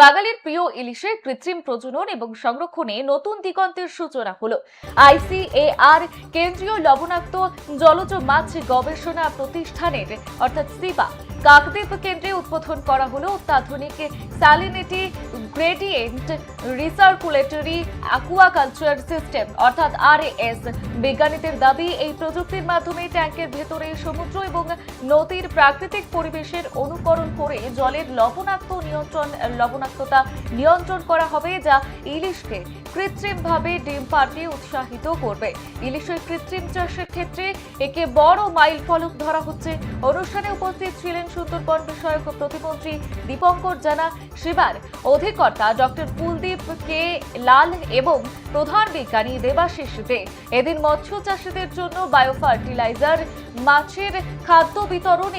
বাঙালির প্রিয় ইলিশের কৃত্রিম প্রজনন এবং সংরক্ষণে নতুন দিগন্তের সূচনা হলো। ICAR কেন্দ্রীয় লবণাক্ত জলজ মাছ গবেষণা প্রতিষ্ঠানের অর্থাৎ সিবা কাকদ্বীপ কেন্দ্রে উদ্বোধন করা হলো অত্যাধুনিক স্যালিনিটি গ্রেডিয়েন্ট রিসার্কুলেটরি অ্যাকুয়াকালচার সিস্টেম অর্থাৎ RAS। বিজ্ঞানীদের দাবি, এই প্রযুক্তির মাধ্যমে ট্যাঙ্কের ভেতরে সমুদ্র এবং নদীর প্রাকৃতিক পরিবেশের অনুকরণ করে জলের লবণাক্ততা নিয়ন্ত্রণ করা হবে, যা ইলিশকে কৃত্রিমভাবে ডিম পাড়তে উৎসাহিত করবে। ইলিশের কৃত্রিম চাষের ক্ষেত্রে একে বড় মাইল ফলক ধরা হচ্ছে। অনুষ্ঠানে উপস্থিত ছিলেন সুন্দরবন বিষয়ক প্রতিমন্ত্রী দীপঙ্কর জানা, শিবার অধিকর্তা ডক্টর কুলদীপ কে লাল এবং প্রধান বিজ্ঞানী দেবাশিস দে। এদিন মৎস্য চাষীদের জন্য বায়ো ফার্টিলাইজার, মাছের খাদ্য বিতরণ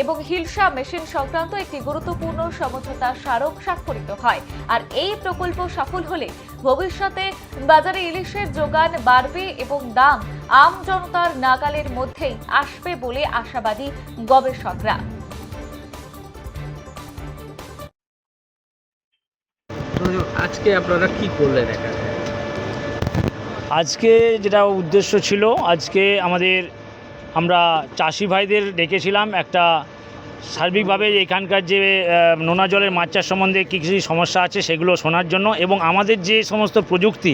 এবং হিলসা মেশিন সংক্রান্ত একটি গুরুত্বপূর্ণ সমঝোতা স্মারক স্বাক্ষরিত হয়। আর এই প্রকল্প সফল হলে ভবিষ্যতে বাজারে ইলিশের যোগান বাড়বে এবং দাম আম জনতার নাগালের মধ্যেই আসবে বলে আশাবাদী গবেষকরা। আজকে আপনারা কি করলেন এখানে? আজকে যেটা উদ্দেশ্য ছিল, আজকে আমরা চাষি ভাইদের ডেকেছিলাম একটা সার্বিকভাবে এখানকার যে নোনা জলের মাছ চাষ সম্বন্ধে কী কী সমস্যা আছে সেগুলো শোনার জন্য, এবং আমাদের যে সমস্ত প্রযুক্তি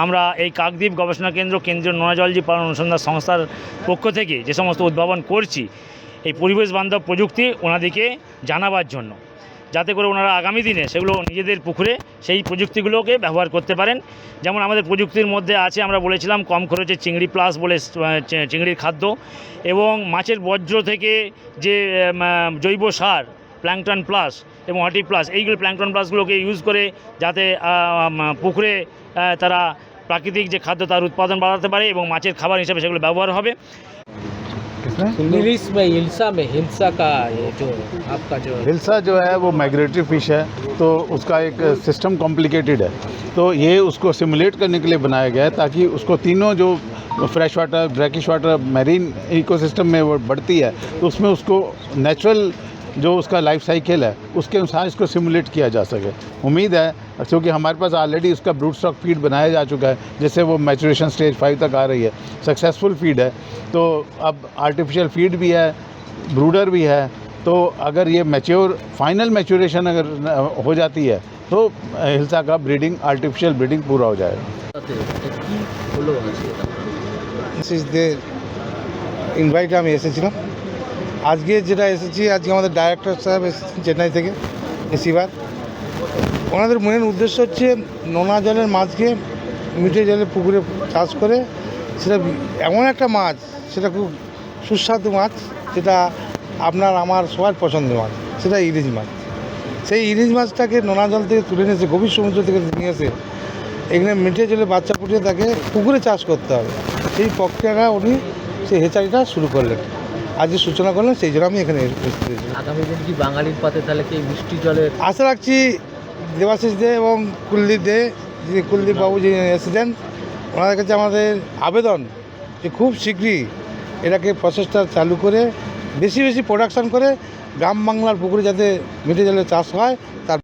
আমরা এই কাকদ্বীপ গবেষণা কেন্দ্রীয় নোনা জলজি পালন অনুসন্ধান সংস্থার পক্ষ থেকে যে সমস্ত উদ্ভাবন করছি, এই পরিবেশ বান্ধব প্রযুক্তি ওনাদেরকে জানাবার জন্য, যাতে করে ওনারা আগামী দিনে সেগুলো নিজেদের পুকুরে সেই প্রযুক্তিগুলোকে ব্যবহার করতে পারেন। যেমন আমাদের প্রযুক্তির মধ্যে আছে, আমরা বলেছিলাম কম খরচে চিংড়ি প্লাস বলে চিংড়ির খাদ্য, এবং মাছের বর্জ্য থেকে যে জৈব সার প্ল্যাঙ্কটন প্লাস এবং হর্টি প্লাস, এইগুলো প্ল্যাঙ্কটন প্লাসগুলোকে ইউজ করে যাতে পুকুরে তারা প্রাকৃতিক যে খাদ্য তার উৎপাদন বাড়াতে পারে এবং মাছের খাবার হিসেবে সেগুলো ব্যবহার হবে। इंग्लिश में हिल्सा का ये जो आपका जो हिल्सा जो है वो माइग्रेटरी फिश है, तो उसका एक सिस्टम कॉम्प्लिकेटेड है। तो ये उसको सिमुलेट करने के लिए बनाया गया है ताकि उसको तीनों जो fresh water, brackish water, marine ecosystem में वो बढ़ती है, तो उसमें उसको नेचुरल जो उसका लाइफ साइकिल है उसके अनुसार इसको सिमुलेट किया जा सके। उम्मीद है, क्योंकि हमारे पास ऑलरेडी उसका ब्रूड स्टॉक फीड बनाया जा चुका है, जिससे वो मैचुरेशन स्टेज 5 तक आ रही है, सक्सेसफुल फीड है। तो अब आर्टिफिशियल फीड भी है, ब्रूडर भी है, तो अगर ये फाइनल मैचुरेशन अगर हो जाती है तो हिल्सा का आर्टिफिशियल ब्रीडिंग पूरा हो जाएगा। ইনভাইটে আমি এসেছিলাম। আজকে আজকে আমাদের ডাইরেক্টর সাহেব এসেছেন চেন্নাই থেকে, এসিবার। ওনাদের মেন উদ্দেশ্য হচ্ছে নোনা জলের মাছকে মিঠে জলের পুকুরে চাষ করে সেটা এমন একটা মাছ, সেটা খুব সুস্বাদু মাছ, যেটা আপনার আমার সবার পছন্দের মাছ, সেটা ইলিশ মাছ। সেই ইলিশ মাছটাকে নোনা জল থেকে তুলে নিয়ে এসে, গভীর সমুদ্র থেকে নিয়ে এসে এখানে মিঠে জলে বাচ্চা ফুটিয়ে তাকে পুকুরে চাষ করতে হবে। সেই প্রক্রিয়াটা উনি সেই হেচারিটা শুরু করলেন, আজকে সূচনা করলেন। সেই জন্য আমি এখানে আগামী দিন কি বাঙালির পাতে তাহলে কি মিষ্টি জলের আশা রাখছি। দেবাশিস দে এবং কুলদীপ দে, যে কুলদীপ বাবু যে এসেছেন, ওনাদের কাছে আমাদের আবেদন যে খুব শীঘ্রই এটাকে প্রসেসটা চালু করে বেশি বেশি প্রোডাকশান করে গ্রাম বাংলার পুকুরে যাতে মিঠে জলের চাষ হয় তার